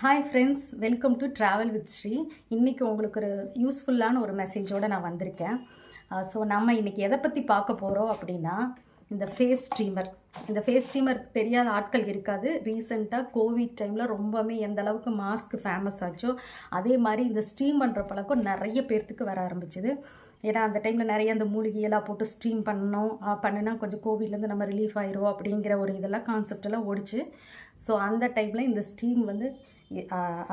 Hi friends, welcome to travel with Sri. இன்றைக்கி உங்களுக்கு ஒரு யூஸ்ஃபுல்லான ஒரு மெசேஜோடு நான் வந்திருக்கேன். ஸோ நம்ம இன்றைக்கி எதை பற்றி பார்க்க போகிறோம் அப்படின்னா, இந்த ஃபேஸ் ஸ்டீமர். இந்த ஃபேஸ் ஸ்டீமர் தெரியாத ஆட்கள் இருக்காது. ரீசெண்டாக கோவிட் டைமில் ரொம்பவே எந்த அளவுக்கு மாஸ்க் ஃபேமஸ் ஆச்சோ அதே மாதிரி இந்த ஸ்டீம் பண்ணுற பழக்கம் நிறைய பேர்த்துக்கு வர ஆரம்பிச்சுது. ஏன்னா அந்த டைமில் நிறைய அந்த மூலிகையெல்லாம் போட்டு ஸ்டீம் பண்ணோம், பண்ணினா கொஞ்சம் கோவிட்லேருந்து நம்ம ரிலீஃப் ஆயிரும் அப்படிங்கிற ஒரு இதெல்லாம் கான்செப்டெல்லாம் ஓடிச்சு. ஸோ அந்த டைமில் இந்த ஸ்டீம் வந்து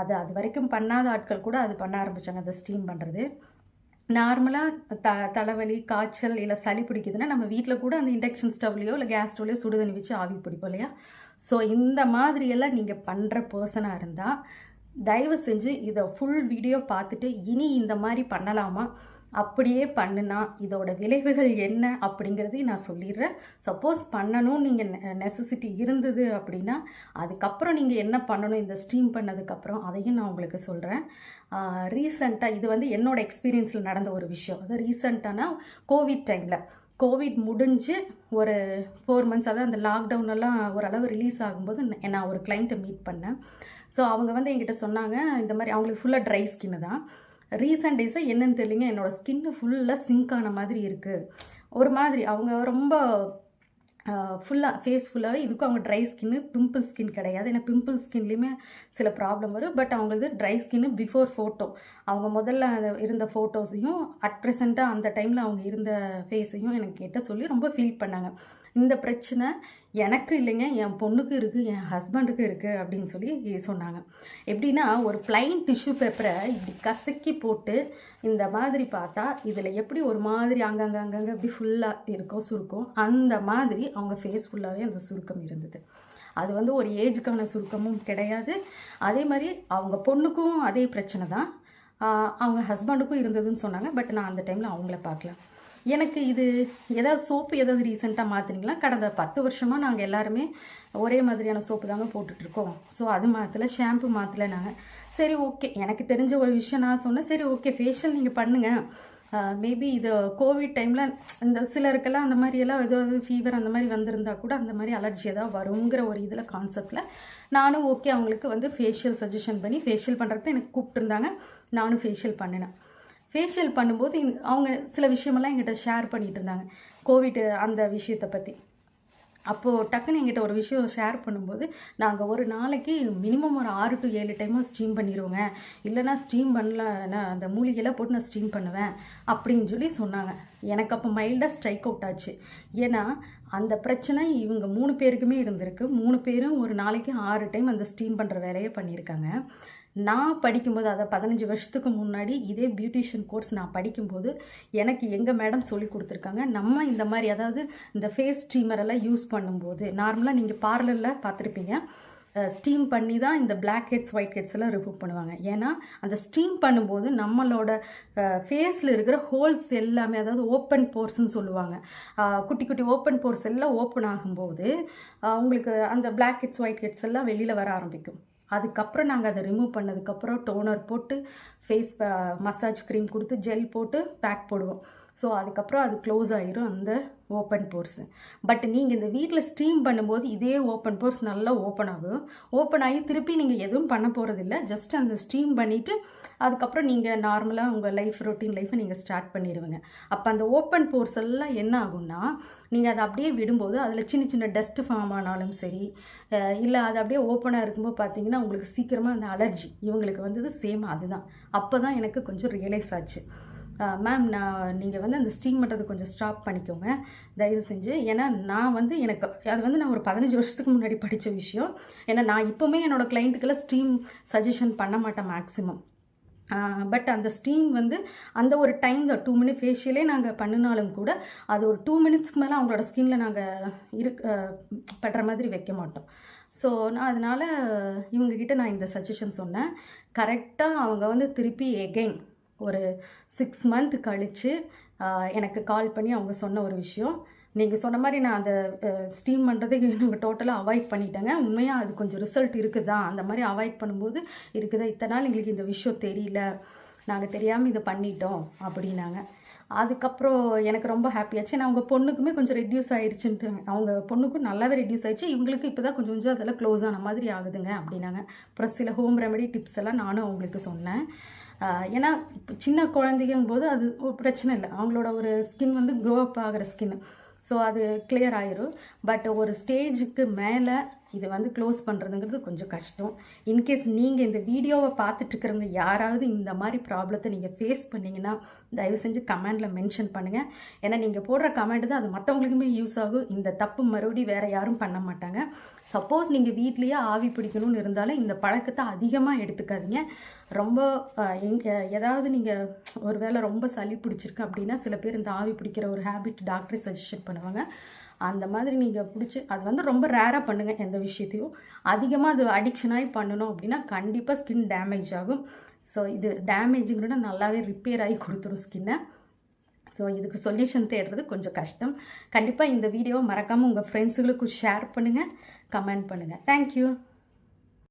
அது வரைக்கும் பண்ணாத ஆட்கள் கூட அது பண்ண ஆரம்பித்தாங்க. அந்த ஸ்டீம் பண்ணுறது நார்மலாக தலைவலி, காய்ச்சல் இல்லை சளி பிடிக்குதுன்னா நம்ம வீட்டில் கூட அந்த இண்டக்ஷன் ஸ்டவ்லையோ இல்லை கேஸ் ஸ்டவ்லையோ சுடுதண்ணி வச்சு ஆவி பிடிப்போம் இல்லையா. ஸோ இந்த மாதிரியெல்லாம் நீங்கள் பண்ணுற பர்சனாக இருந்தால் தயவு செஞ்சு இதை ஃபுல் வீடியோ பார்த்துட்டு இனி இந்த மாதிரி பண்ணலாமா, அப்படியே பண்ணுனா இதோட விளைவுகள் என்ன அப்படிங்கிறதையும் நான் சொல்லிடுறேன். சப்போஸ் பண்ணணும் நீங்கள் நெசசிட்டி இருந்தது அப்படின்னா அதுக்கப்புறம் நீங்கள் என்ன பண்ணணும் இந்த ஸ்டீம் பண்ணதுக்கப்புறம் அதையும் நான் உங்களுக்கு சொல்கிறேன். ரீசண்டாக இது வந்து என்னோட எக்ஸ்பீரியன்ஸில் நடந்த ஒரு விஷயம். அது ரீசண்டானா கோவிட் டைமில் கோவிட் முடிஞ்சு ஒரு 4 months, அதாவது அந்த லாக்டவுனெல்லாம் ஓரளவு ரிலீஸ் ஆகும்போது நான் ஒரு கிளைண்ட்டை மீட் பண்ணேன். ஸோ அவங்க வந்து என்கிட்ட சொன்னாங்க, இந்த மாதிரி அவங்களுக்கு ஃபுல்லாக ட்ரை ஸ்கின்னு தான். ரீசெண்ட் டேஸாக என்னென்னு தெரியலிங்க, என்னோடய ஸ்கின்னு ஃபுல்லாக சிங்க் ஆன மாதிரி இருக்குது. ஒரு மாதிரி அவங்க ரொம்ப ஃபுல்லாக ஃபேஸ் ஃபுல்லாகவே, இதுக்கும் அவங்க ட்ரை ஸ்கின்னு, பிம்பிள் ஸ்கின் கிடையாது. ஏன்னா பிம்பிள் ஸ்கின்லேயுமே சில ப்ராப்ளம் வரும். பட் அவங்களுக்கு ட்ரை ஸ்கின்னு பிஃபோர் ஃபோட்டோ, அவங்க முதல்ல இருந்த ஃபோட்டோஸையும் அட் ப்ரெசண்ட்டாக அந்த டைமில் அவங்க இருந்த ஃபேஸையும் எனக்கு கேட்ட சொல்லி ரொம்ப ஃபீல் பண்ணாங்க. இந்த பிரச்சனை எனக்கு இல்லைங்க, என் பொண்ணுக்கு இருக்குது, என் ஹஸ்பண்டுக்கு இருக்குது அப்படின்னு சொல்லி சொன்னாங்க. எப்படின்னா, ஒரு பிளைன் டிஷ்யூ பேப்பரை இப்படி கசக்கி போட்டு இந்த மாதிரி பார்த்தா இதில் எப்படி ஒரு மாதிரி அங்கங்கே இப்படி ஃபுல்லாக இருக்கும் சுருக்கம், அந்த மாதிரி அவங்க ஃபேஸ் ஃபுல்லாகவே அந்த சுருக்கம் இருந்தது. அது வந்து ஒரு ஏஜுக்கான சுருக்கமும் கிடையாது. அதே மாதிரி அவங்க பொண்ணுக்கும் அதே பிரச்சனை தான், அவங்க ஹஸ்பண்டுக்கும் இருந்ததுன்னு சொன்னாங்க. பட் நான் அந்த டைமில் அவங்கள பார்க்கல. எனக்கு இது ஏதாவது சோப்பு ஏதாவது ரீசெண்டாக மாற்றினீங்களா? கடந்த 10 வருஷமாக நாங்கள் எல்லாருமே ஒரே மாதிரியான சோப்பு தாங்க போட்டுட்ருக்கோம். ஸோ அது மாற்றலை, ஷாம்பு மாற்றலை. நாங்கள் சரி ஓகே, எனக்கு தெரிஞ்ச ஒரு விஷயம் நான் சொன்னேன், சரி ஓகே ஃபேஷியல் நீங்கள் பண்ணுங்கள், மேபி இது கோவிட் டைமில் இந்த சிலருக்கெல்லாம் அந்த மாதிரியெல்லாம் ஏதாவது ஃபீவர் அந்த மாதிரி வந்திருந்தால் கூட அந்த மாதிரி அலர்ஜி ஏதாவது வருங்கிற ஒரு இதில் கான்செப்டில் நானும் ஓகே அவங்களுக்கு வந்து ஃபேஷியல் சஜஷன் பண்ணி ஃபேஷியல் பண்ணுறதுக்கு எனக்கு கூப்பிட்டுருந்தாங்க. நானும் ஃபேஷியல் பண்ணினேன். ஃபேஷியல் பண்ணும்போது அவங்க சில விஷயமெல்லாம் என்கிட்ட ஷேர் பண்ணிகிட்டு இருந்தாங்க, கோவிட் அந்த விஷயத்தை பற்றி. அப்போது டக்குன்னு என்கிட்ட ஒரு விஷயம் ஷேர் பண்ணும்போது, நாங்கள் ஒரு நாளைக்கு மினிமம் ஒரு 6 to 7 டைமாக ஸ்டீம் பண்ணிடுவோங்க, இல்லைனா ஸ்டீம் பண்ணல நான் அந்த மூலிகையெல்லாம் போட்டு நான் ஸ்டீம் பண்ணுவேன் அப்படின்னு சொல்லி சொன்னாங்க. எனக்கு அப்போ மைல்டாக ஸ்ட்ரைக் அவுட் ஆச்சு. ஏன்னா அந்த பிரச்சனை இவங்க 3 பேருக்குமே இருந்திருக்கு. 3 பேரும் ஒரு நாளைக்கு 6 டைம் அந்த ஸ்டீம் பண்ணுற வேலையை பண்ணியிருக்காங்க. நான் படிக்கும்போது, அதை 15 வருஷத்துக்கு முன்னாடி இதே பியூட்டிஷியன் கோர்ஸ் நான் படிக்கும்போது எனக்கு எங்கள் மேடம் சொல்லி கொடுத்துருக்காங்க, நம்ம இந்த மாதிரி அதாவது இந்த ஃபேஸ் ஸ்டீமரெல்லாம் யூஸ் பண்ணும்போது நார்மலாக நீங்கள் பார்லரில் பார்த்துருப்பீங்க, ஸ்டீம் பண்ணி தான் இந்த பிளாக் ஹெட்ஸ் ஒயிட் ஹெட்ஸ் எல்லாம் ரிமூவ் பண்ணுவாங்க. ஏன்னா அந்த ஸ்டீம் பண்ணும்போது நம்மளோட ஃபேஸில் இருக்கிற ஹோல்ஸ் எல்லாமே, அதாவது ஓப்பன் போர்ஸ்ன்னு சொல்லுவாங்க, குட்டி குட்டி ஓப்பன் போர்ஸ் எல்லாம் ஓப்பன் ஆகும்போது உங்களுக்கு அந்த பிளாக் ஹெட்ஸ் ஒயிட் ஹெட்ஸ் எல்லாம் வெளியில் வர ஆரம்பிக்கும். அதுக்கப்புறம் நாங்கள் அதை ரிமூவ் பண்ணதுக்கப்புறம் டோனர் போட்டு ஃபேஸ் மசாஜ் க்ரீம் கொடுத்து ஜெல் போட்டு பேக் போடுவோம். ஸோ அதுக்கப்புறம் அது க்ளோஸ் ஆகிரும் அந்த ஓப்பன் போர்ஸு. பட் நீங்கள் இந்த வீட்டில் ஸ்டீம் பண்ணும்போது இதே ஓப்பன் போர்ஸ் நல்லா ஓப்பன் ஆகும். ஓப்பன் ஆகி திருப்பி நீங்கள் எதுவும் பண்ண போகிறதில்ல, ஜஸ்ட் அந்த ஸ்டீம் பண்ணிவிட்டு அதுக்கப்புறம் நீங்கள் நார்மலாக உங்கள் ரொட்டீன் லைஃப்பை நீங்கள் ஸ்டார்ட் பண்ணிடுவீங்க. அப்போ அந்த ஓப்பன் போர்ஸ் எல்லாம் என்ன ஆகும்னா, நீங்கள் அதை அப்படியே விடும்போது அதில் சின்ன சின்ன டஸ்ட்டு ஃபார்ம் ஆனாலும் சரி, இல்லை அது அப்படியே ஓப்பனாக இருக்கும்போது பார்த்தீங்கன்னா உங்களுக்கு சீக்கிரமாக அந்த அலர்ஜி இவங்களுக்கு வந்தது சேம் அதுதான். அப்போ தான் எனக்கு கொஞ்சம் ரியலைஸ் ஆச்சு, மேம் நீங்கள் வந்து அந்த ஸ்டீம் பண்ணுறது கொஞ்சம் ஸ்டாப் பண்ணிக்கோங்க தயவு செஞ்சு. ஏன்னா நான் வந்து எனக்கு அது வந்து நான் ஒரு 15 வருஷத்துக்கு முன்னாடி படித்த விஷயம். ஏன்னா நான் இப்போவுமே என்னோடய கிளைண்ட்டுக்கெல்லாம் ஸ்டீம் சஜஷன் பண்ண மாட்டேன் மேக்ஸிமம். பட் அந்த ஸ்டீம் வந்து அந்த ஒரு டைம் தான் 2 minute ஃபேஷியலே நாங்கள் பண்ணினாலும் கூட அது ஒரு 2 minutesக்கு மேலே அவங்களோட ஸ்கின்னில் நாங்கள் படுற மாதிரி வைக்க மாட்டோம். ஸோ நான் அதனால் இவங்கக்கிட்ட நான் இந்த சஜஷன் சொன்னேன். கரெக்டாக அவங்க வந்து திருப்பி எகெயின் ஒரு 6 months கழித்து எனக்கு கால் பண்ணி அவங்க சொன்ன ஒரு விஷயம், நீங்கள் சொன்ன மாதிரி நான் அந்த ஸ்டீம் பண்ணுறதுக்கு நாங்கள் டோட்டலாக அவாய்ட் பண்ணிட்டேங்க, உண்மையாக அது கொஞ்சம் ரிசல்ட் இருக்குதா, அந்த மாதிரி அவாய்ட் பண்ணும்போது இருக்குதா, இத்தனை நாள் எங்களுக்கு இந்த விஷயம் தெரியல, நாங்கள் தெரியாமல் இதை பண்ணிட்டோம் அப்படின்னாங்க. அதுக்கப்புறம் எனக்கு ரொம்ப ஹாப்பியாச்சு. ஏன்னா அவங்க பொண்ணுக்குமே கொஞ்சம் ரெட்யூஸ் ஆயிடுச்சுன்ட்டு, அவங்க பொண்ணுக்கும் நல்லாவே ரெட்யூஸ் ஆயிடுச்சு. இவங்களுக்கு இப்போ தான் கொஞ்சம் கொஞ்சம் அதெல்லாம் க்ளோஸ் ஆன மாதிரி ஆகுதுங்க அப்படின்னாங்க. அப்புறம் சில ஹோம் ரெமெடி டிப்ஸ் எல்லாம் நானும் அவங்களுக்கு சொன்னேன். ஏன்னா இப்போ சின்ன குழந்தைங்கும் போது அது ஒரு பிரச்சனை இல்லை, அவங்களோட ஒரு ஸ்கின் வந்து க்ரோ அப் ஆகிற ஸ்கின், ஸோ அது கிளியர் ஆயிரும். பட் ஒரு ஸ்டேஜுக்கு மேலே இது வந்து க்ளோஸ் பண்ணுறதுங்கிறது கொஞ்சம் கஷ்டம். இன்கேஸ் நீங்கள் இந்த வீடியோவை பார்த்துட்ருக்கிறவங்க யாராவது இந்த மாதிரி ப்ராப்ளத்தை நீங்கள் ஃபேஸ் பண்ணிங்கன்னா தயவு செஞ்சு கமெண்டில் மென்ஷன் பண்ணுங்கள். ஏன்னா நீங்கள் போடுற கமெண்ட் தான் அது மற்றவங்களுக்குமே யூஸ் ஆகும். இந்த தப்பு மறுபடியும் வேறு யாரும் பண்ண மாட்டாங்க. சப்போஸ் நீங்கள் வீட்லேயே ஆவி பிடிக்கணும்னு இருந்தாலும் இந்த பழக்கத்தை அதிகமாக எடுத்துக்காதீங்க. ரொம்ப ஏதாவது நீங்கள் ஒரு வேளை ரொம்ப சளி பிடிச்சிருக்கு அப்படின்னா சில பேர் இந்த ஆவி பிடிக்கிற ஒரு ஹேபிட் டாக்டரே சஜஷன் பண்ணுவாங்க. அந்த மாதிரி நீங்கள் பிடிச்சி அது வந்து ரொம்ப ரேராக பண்ணுங்கள். எந்த விஷயத்தையும் அதிகமாக அது அடிக்ஷனாகி பண்ணணும் அப்படின்னா கண்டிப்பாக ஸ்கின் டேமேஜ் ஆகும். ஸோ இது டேமேஜுங்கிறத நல்லாவே ரிப்பேர் ஆகி கொடுத்துரும் ஸ்கின்னை. ஸோ இதுக்கு சொல்யூஷன் தேடுறது கொஞ்சம் கஷ்டம். கண்டிப்பாக இந்த வீடியோவை மறக்காமல் உங்கள் ஃப்ரெண்ட்ஸுகளுக்கும் ஷேர் பண்ணுங்கள், கமெண்ட் பண்ணுங்கள். தேங்க்யூ.